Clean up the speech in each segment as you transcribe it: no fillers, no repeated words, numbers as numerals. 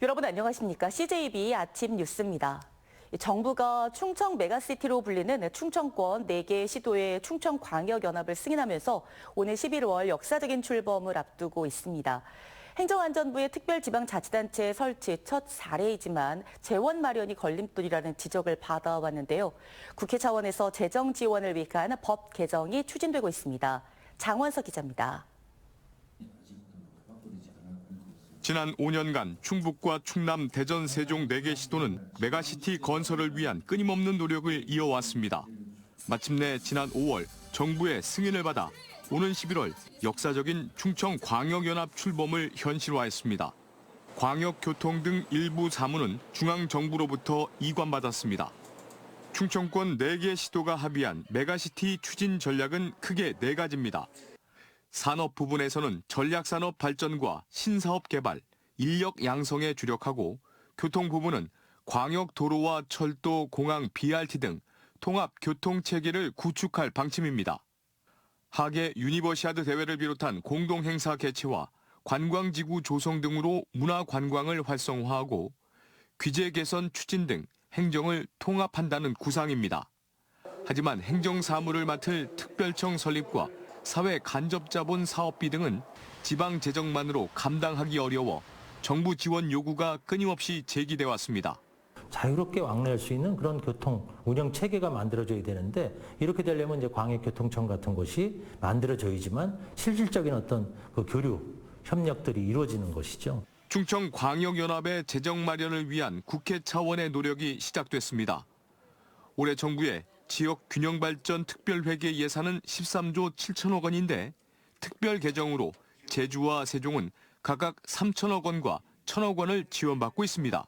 여러분 안녕하십니까? CJB 아침 뉴스입니다. 정부가 충청 메가시티로 불리는 충청권 4개 시도의 충청광역연합을 승인하면서 오늘 11월 역사적인 출범을 앞두고 있습니다. 행정안전부의 특별지방자치단체 설치 첫 사례이지만 재원 마련이 걸림돌이라는 지적을 받아왔는데요. 국회 차원에서 재정 지원을 위한 법 개정이 추진되고 있습니다. 장원석 기자입니다. 지난 5년간 충북과 충남, 대전, 세종 4개 시도는 메가시티 건설을 위한 끊임없는 노력을 이어왔습니다. 마침내 지난 5월 정부의 승인을 받아 오는 11월 역사적인 충청광역연합 출범을 현실화했습니다. 광역교통 등 일부 사무는 중앙정부로부터 이관받았습니다. 충청권 4개 시도가 합의한 메가시티 추진 전략은 크게 4가지입니다. 산업 부분에서는 전략산업 발전과 신사업 개발, 인력 양성에 주력하고 교통 부분은 광역 도로와 철도, 공항, BRT 등 통합 교통 체계를 구축할 방침입니다. 하계 유니버시아드 대회를 비롯한 공동 행사 개최와 관광지구 조성 등으로 문화 관광을 활성화하고 규제 개선 추진 등 행정을 통합한다는 구상입니다. 하지만 행정사무를 맡을 특별청 설립과 사회 간접자본 사업비 등은 지방 재정만으로 감당하기 어려워 정부 지원 요구가 끊임없이 제기돼 왔습니다. 자유롭게 왕래할 수 있는 그런 교통 운영 체계가 만들어져야 되는데 이렇게 되려면 이제 광역교통청 같은 곳이 만들어져야지만 실질적인 어떤 그 교류 협력들이 이루어지는 것이죠. 충청광역연합의 재정 마련을 위한 국회 차원의 노력이 시작됐습니다. 올해 정부의 지역균형발전 특별회계 예산은 13조 7천억 원인데 특별 개정으로 제주와 세종은 각각 3천억 원과 1천억 원을 지원받고 있습니다.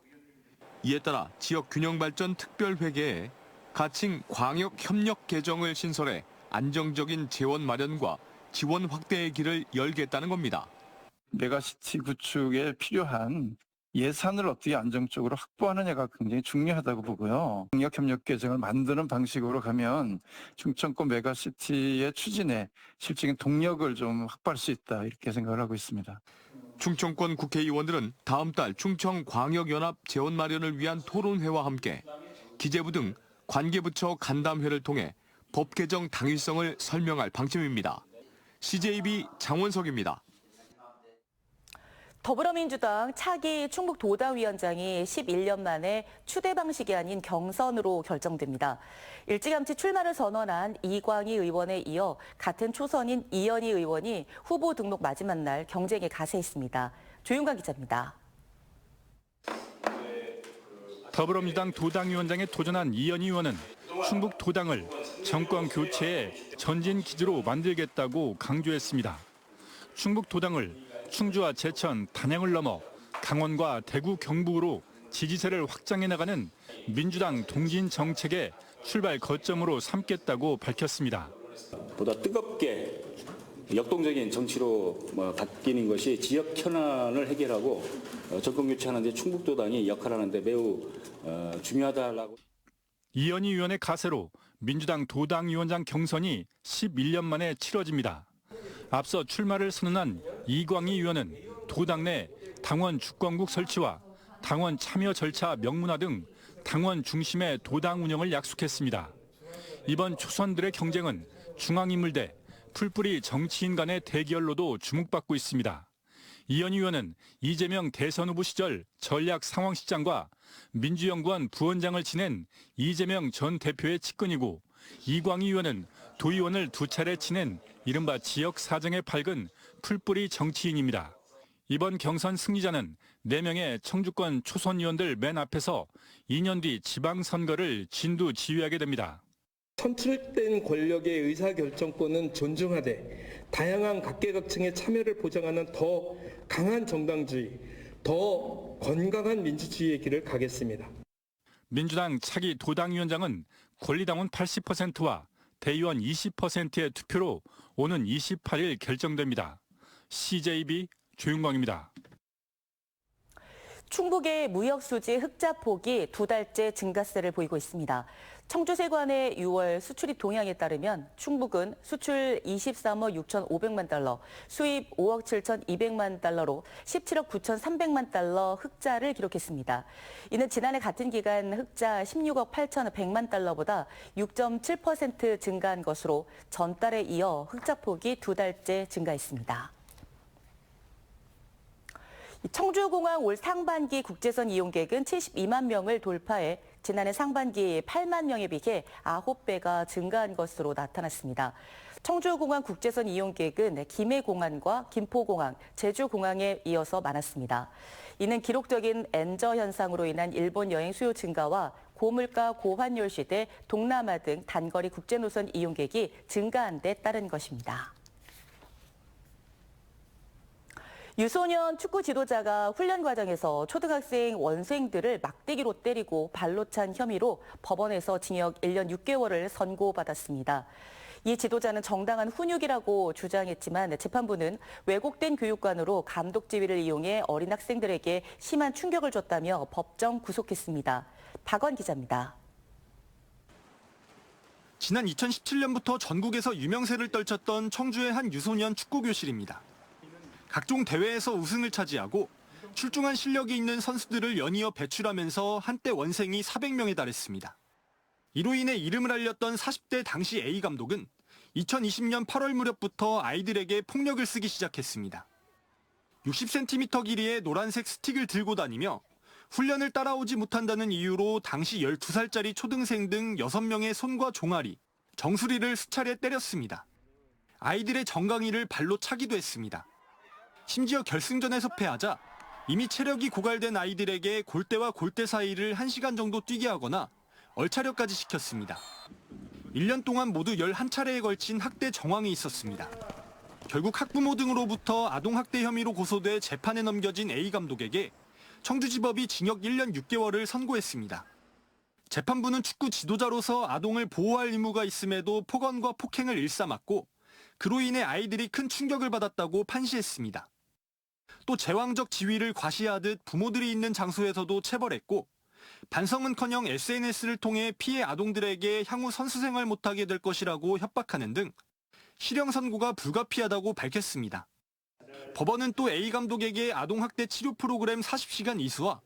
이에 따라 지역균형발전 특별회계에 가칭 광역협력 개정을 신설해 안정적인 재원 마련과 지원 확대의 길을 열겠다는 겁니다. 메가시티 구축에 필요한 예산을 어떻게 안정적으로 확보하느냐가 굉장히 중요하다고 보고요. 광역협력 개정을 만드는 방식으로 가면 충청권 메가시티의 추진에 실질적인 동력을 좀 확보할 수 있다 이렇게 생각을 하고 있습니다. 충청권 국회의원들은 다음 달 충청광역연합 재원 마련을 위한 토론회와 함께 기재부 등 관계부처 간담회를 통해 법 개정 당위성을 설명할 방침입니다. CJB 장원석입니다. 더불어민주당 차기 충북도당위원장이 11년 만에 추대 방식이 아닌 경선으로 결정됩니다. 일찌감치 출마를 선언한 이광희 의원에 이어 같은 초선인 이현희 의원이 후보 등록 마지막 날 경쟁에 가세했습니다. 조윤관 기자입니다. 더불어민주당 도당위원장에 도전한 이현희 의원은 충북도당을 정권 교체의 전진 기지로 만들겠다고 강조했습니다. 충북도당을 충주와 제천, 단양을 넘어 강원과 대구, 경북으로 지지세를 확장해 나가는 민주당 동진 정책의 출발 거점으로 삼겠다고 밝혔습니다. 보다 뜨겁게 역동적인 정치로 바뀌는 것이 지역 현안을 해결하고 정권 교체하는 데 충북도당이 역할하는 데 매우 중요하다라고. 이현희 의원의 가세로 민주당 도당위원장 경선이 11년 만에 치러집니다. 앞서 출마를 선언한 이광희 의원은 도당 내 당원 주권국 설치와 당원 참여 절차 명문화 등 당원 중심의 도당 운영을 약속했습니다. 이번 초선들의 경쟁은 중앙인물 대 풀뿌리 정치인 간의 대결로도 주목받고 있습니다. 이현희 의원은 이재명 대선 후보 시절 전략상황실장과 민주연구원 부원장을 지낸 이재명 전 대표의 측근이고 이광희 의원은 도의원을 2차례 지낸 이른바 지역 사정에 밝은 풀뿌리 정치인입니다. 이번 경선 승리자는 4명의 청주권 초선 의원들 맨 앞에서 2년 뒤 지방선거를 진두지휘하게 됩니다. 선출된 권력의 의사결정권은 존중하되 다양한 각계각층의 참여를 보장하는 더 강한 정당주의, 더 건강한 민주주의의 길을 가겠습니다. 민주당 차기 도당위원장은 권리당원 80%와 대의원 20%의 투표로 오는 28일 결정됩니다. CJB 조윤광입니다. 충북의 무역수지 흑자 폭이 2달째 증가세를 보이고 있습니다. 청주세관의 6월 수출입 동향에 따르면 충북은 수출 23억 6,500만 달러, 수입 5억 7,200만 달러로 17억 9,300만 달러 흑자를 기록했습니다. 이는 지난해 같은 기간 흑자 16억 8,100만 달러보다 6.7% 증가한 것으로 전달에 이어 흑자 폭이 2달째 증가했습니다. 청주공항 올 상반기 국제선 이용객은 72만 명을 돌파해 지난해 상반기 8만 명에 비해 9배가 증가한 것으로 나타났습니다. 청주공항 국제선 이용객은 김해공항과 김포공항, 제주공항에 이어서 많았습니다. 이는 기록적인 엔저 현상으로 인한 일본 여행 수요 증가와 고물가 고환율 시대 동남아 등 단거리 국제노선 이용객이 증가한 데 따른 것입니다. 유소년 축구 지도자가 훈련 과정에서 초등학생 원생들을 막대기로 때리고 발로 찬 혐의로 법원에서 징역 1년 6개월을 선고받았습니다. 이 지도자는 정당한 훈육이라고 주장했지만 재판부는 왜곡된 교육관으로 감독 지위를 이용해 어린 학생들에게 심한 충격을 줬다며 법정 구속했습니다. 박원 기자입니다. 지난 2017년부터 전국에서 유명세를 떨쳤던 청주의 한 유소년 축구교실입니다. 각종 대회에서 우승을 차지하고 출중한 실력이 있는 선수들을 연이어 배출하면서 한때 원생이 400명에 달했습니다. 이로 인해 이름을 알렸던 40대 당시 A 감독은 2020년 8월 무렵부터 아이들에게 폭력을 쓰기 시작했습니다. 60cm 길이의 노란색 스틱을 들고 다니며 훈련을 따라오지 못한다는 이유로 당시 12살짜리 초등생 등 6명의 손과 종아리, 정수리를 수차례 때렸습니다. 아이들의 정강이를 발로 차기도 했습니다. 심지어 결승전에서 패하자 이미 체력이 고갈된 아이들에게 골대와 골대 사이를 1시간 정도 뛰게 하거나 얼차려까지 시켰습니다. 1년 동안 모두 11차례에 걸친 학대 정황이 있었습니다. 결국 학부모 등으로부터 아동학대 혐의로 고소돼 재판에 넘겨진 A 감독에게 청주지법이 징역 1년 6개월을 선고했습니다. 재판부는 축구 지도자로서 아동을 보호할 의무가 있음에도 폭언과 폭행을 일삼았고 그로 인해 아이들이 큰 충격을 받았다고 판시했습니다. 또 제왕적 지위를 과시하듯 부모들이 있는 장소에서도 체벌했고 반성은커녕 SNS를 통해 피해 아동들에게 향후 선수 생활 못하게 될 것이라고 협박하는 등 실형 선고가 불가피하다고 밝혔습니다. 법원은 또 A 감독에게 아동학대 치료 프로그램 40시간 이수와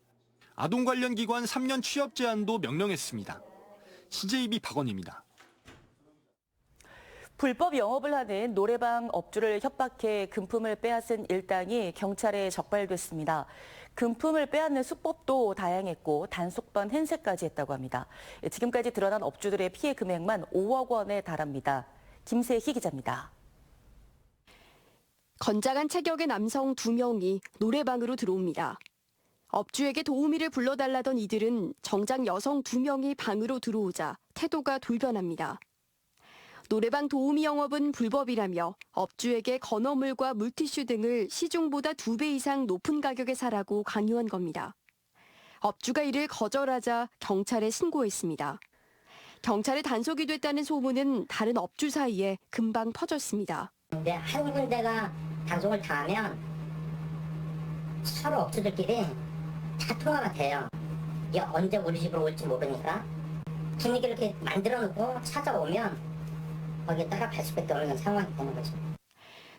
아동 관련 기관 3년 취업 제한도 명령했습니다. CJB 박원입니다. 불법 영업을 하는 노래방 업주를 협박해 금품을 빼앗은 일당이 경찰에 적발됐습니다. 금품을 빼앗는 수법도 다양했고 단속반 행세까지 했다고 합니다. 지금까지 드러난 업주들의 피해 금액만 5억 원에 달합니다. 김세희 기자입니다. 건장한 체격의 남성 2명이 노래방으로 들어옵니다. 업주에게 도우미를 불러달라던 이들은 정작 여성 2명이 방으로 들어오자 태도가 돌변합니다. 노래방 도우미 영업은 불법이라며 업주에게 건어물과 물티슈 등을 시중보다 2배 이상 높은 가격에 사라고 강요한 겁니다. 업주가 이를 거절하자 경찰에 신고했습니다. 경찰에 단속이 됐다는 소문은 다른 업주 사이에 금방 퍼졌습니다. 근데 한 군데가 단속을 당하면 서로 업주들끼리 다 통화가 돼요. 이게 언제 우리 집으로 올지 모르니까 분위기를 이렇게 만들어 놓고 찾아오면 거기에 따라갈 수밖에 없는 상황이 되는 거죠.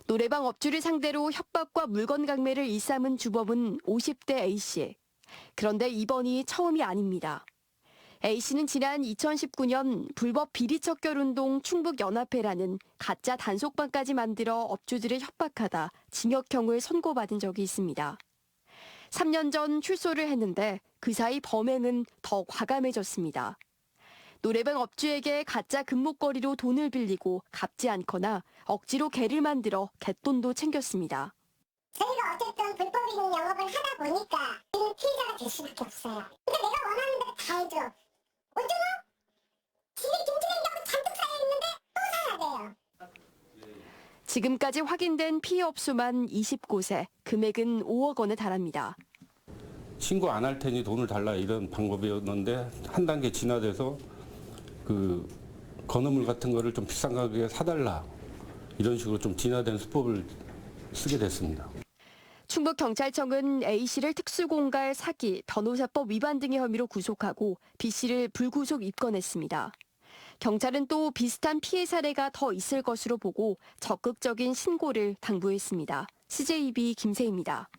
노래방 업주를 상대로 협박과 물건 강매를 일삼은 주범은 50대 A씨. 그런데 이번이 처음이 아닙니다. A씨는 지난 2019년 불법 비리척결운동 충북연합회라는 가짜 단속반까지 만들어 업주들을 협박하다 징역형을 선고받은 적이 있습니다. 3년 전 출소를 했는데 그 사이 범행은 더 과감해졌습니다. 노래방 업주에게 가짜 금목걸이로 돈을 빌리고 갚지 않거나 억지로 개를 만들어 갯돈도 챙겼습니다. 저희가 어쨌든 불법인 영업을 하다 보니까 이런 피해자가 될 수밖에 없어요. 그러니까 내가 원하는 대로 다 해줘. 어쩌나? 집에 김치냉장고 잔뜩 쌓여있는데 또 사야 돼요. 지금까지 확인된 피해 업소만 20곳에 금액은 5억 원에 달합니다. 신고 안 할 테니 돈을 달라 이런 방법이었는데 한 단계 진화돼서 그 건어물 같은 거를 좀 비싼 가격에 사달라 이런 식으로 좀 진화된 수법을 쓰게 됐습니다. 충북경찰청은 A씨를 특수공갈 사기, 변호사법 위반 등의 혐의로 구속하고 B씨를 불구속 입건했습니다. 경찰은 또 비슷한 피해 사례가 더 있을 것으로 보고 적극적인 신고를 당부했습니다. CJB 김세희입니다.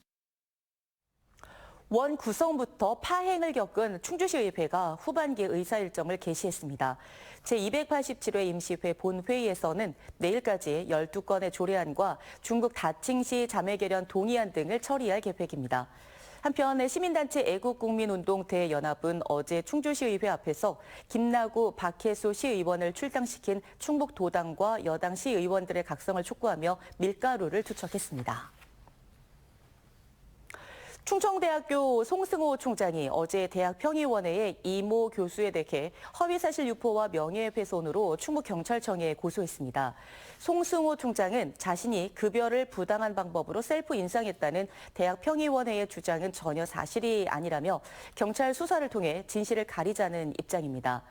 원 구성부터 파행을 겪은 충주시의회가 후반기 의사 일정을 개시했습니다. 제287회 임시회 본회의에서는 내일까지 12건의 조례안과 중국 다칭시 자매개련 동의안 등을 처리할 계획입니다. 한편 시민단체 애국국민운동 대연합은 어제 충주시의회 앞에서 김나구, 박혜수 시의원을 출당시킨 충북도당과 여당 시의원들의 각성을 촉구하며 밀가루를 투척했습니다. 충청대학교 송승호 총장이 어제 대학 평의원회에 이모 교수에 대해 허위사실 유포와 명예훼손으로 충북경찰청에 고소했습니다. 송승호 총장은 자신이 급여를 부당한 방법으로 셀프 인상했다는 대학 평의원회의 주장은 전혀 사실이 아니라며 경찰 수사를 통해 진실을 가리자는 입장입니다.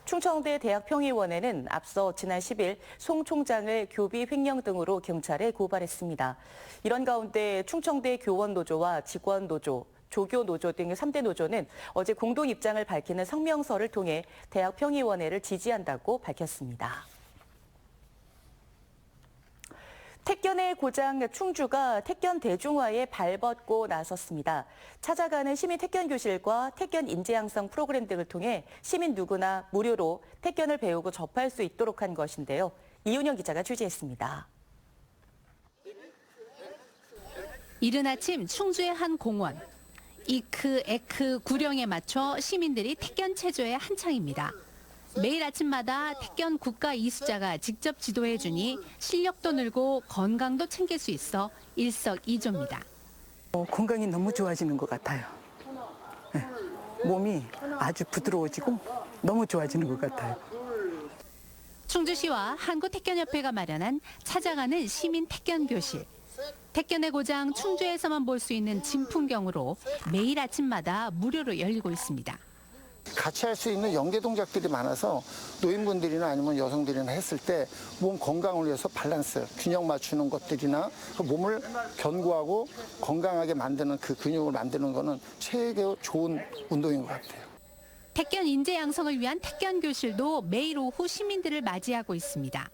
충청대 대학평의원회는 앞서 지난 10일 송 총장을 교비 횡령 등으로 경찰에 고발했습니다. 이런 가운데 충청대 교원노조와 직원노조, 조교노조 등 3대 노조는 어제 공동 입장을 밝히는 성명서를 통해 대학평의원회를 지지한다고 밝혔습니다. 택견의 고장 충주가 택견 대중화에 발벗고 나섰습니다. 찾아가는 시민 택견 교실과 택견 인재 양성 프로그램 등을 통해 시민 누구나 무료로 택견을 배우고 접할 수 있도록 한 것인데요. 이윤영 기자가 취재했습니다. 이른 아침 충주의 한 공원. 이크, 에크, 구령에 맞춰 시민들이 택견 체조에 한창입니다. 매일 아침마다 택견 국가 이수자가 직접 지도해주니 실력도 늘고 건강도 챙길 수 있어 일석이조입니다. 건강이 너무 좋아지는 것 같아요. 네. 몸이 아주 부드러워지고 너무 좋아지는 것 같아요. 충주시와 한국택견협회가 마련한 찾아가는 시민 택견 교실. 택견의 고장 충주에서만 볼 수 있는 진풍경으로 매일 아침마다 무료로 열리고 있습니다. 같이 할 수 있는 연계 동작들이 많아서 노인분들이나 아니면 여성들이나 했을 때 몸 건강을 위해서 밸런스, 균형 맞추는 것들이나 그 몸을 견고하고 건강하게 만드는 그 근육을 만드는 거는 최고 좋은 운동인 것 같아요. 택견 인재 양성을 위한 택견 교실도 매일 오후 시민들을 맞이하고 있습니다.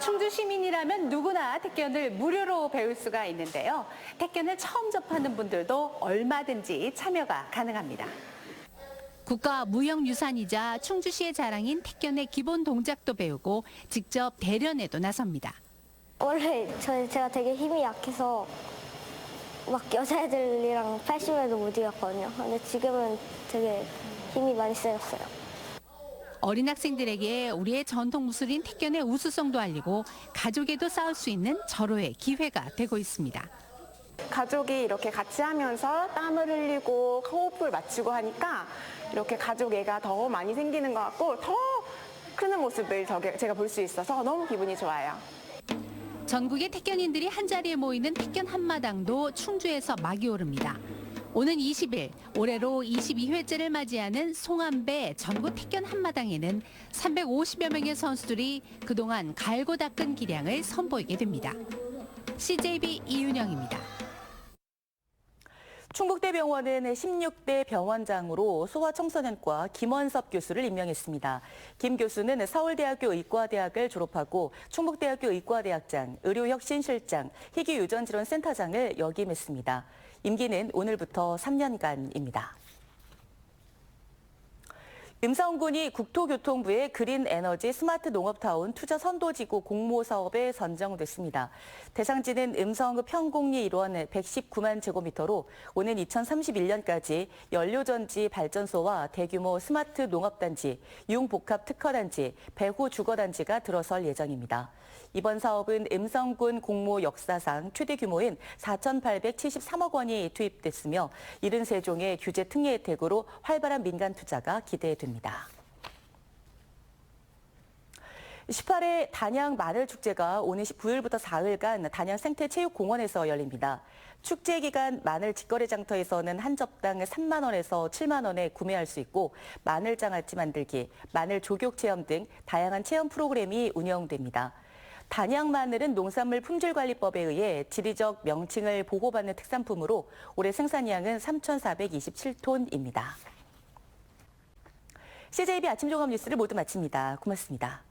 충주 시민이라면 누구나 택견을 무료로 배울 수가 있는데요. 택견을 처음 접하는 분들도 얼마든지 참여가 가능합니다. 국가무형유산이자 충주시의 자랑인 택견의 기본 동작도 배우고 직접 대련에도 나섭니다. 원래 제가 되게 힘이 약해서 막 여자애들이랑 80m도 못 이겼거든요. 근데 지금은 되게 힘이 많이 세졌어요. 어린 학생들에게 우리의 전통 무술인 택견의 우수성도 알리고 가족에도 쌓을 수 있는 절호의 기회가 되고 있습니다. 가족이 이렇게 같이 하면서 땀을 흘리고 호흡을 맞추고 하니까 이렇게 가족 애가 더 많이 생기는 것 같고 더 크는 모습을 제가 볼 수 있어서 너무 기분이 좋아요. 전국의 택견인들이 한자리에 모이는 택견 한마당도 충주에서 막이 오릅니다. 오는 20일 올해로 22회째를 맞이하는 송암배 전국 택견 한마당에는 350여 명의 선수들이 그동안 갈고 닦은 기량을 선보이게 됩니다. CJB 이윤영입니다. 충북대병원은 16대 병원장으로 소아청소년과 김원섭 교수를 임명했습니다. 김 교수는 서울대학교 의과대학을 졸업하고 충북대학교 의과대학장, 의료혁신실장, 희귀유전질환센터장을 역임했습니다. 임기는 오늘부터 3년간입니다. 음성군이 국토교통부의 그린에너지 스마트 농업타운 투자 선도지구 공모 사업에 선정됐습니다. 대상지는 음성읍 평공리 일원 119만 제곱미터로 오는 2031년까지 연료전지 발전소와 대규모 스마트 농업단지, 융복합 특허단지, 배후 주거단지가 들어설 예정입니다. 이번 사업은 음성군 공모 역사상 최대 규모인 4,873억 원이 투입됐으며 73종의 규제 특례 혜택으로 활발한 민간 투자가 기대됩니다. 18회 단양 마늘축제가 오는 19일부터 4일간 단양 생태체육공원에서 열립니다. 축제 기간 마늘 직거래 장터에서는 한 접당 3만 원에서 7만 원에 구매할 수 있고 마늘장아찌 만들기, 마늘 조격 체험 등 다양한 체험 프로그램이 운영됩니다. 단양 마늘은 농산물 품질관리법에 의해 지리적 명칭을 보호받는 특산품으로 올해 생산량은 3,427톤입니다. CJB 아침 종합 뉴스를 모두 마칩니다. 고맙습니다.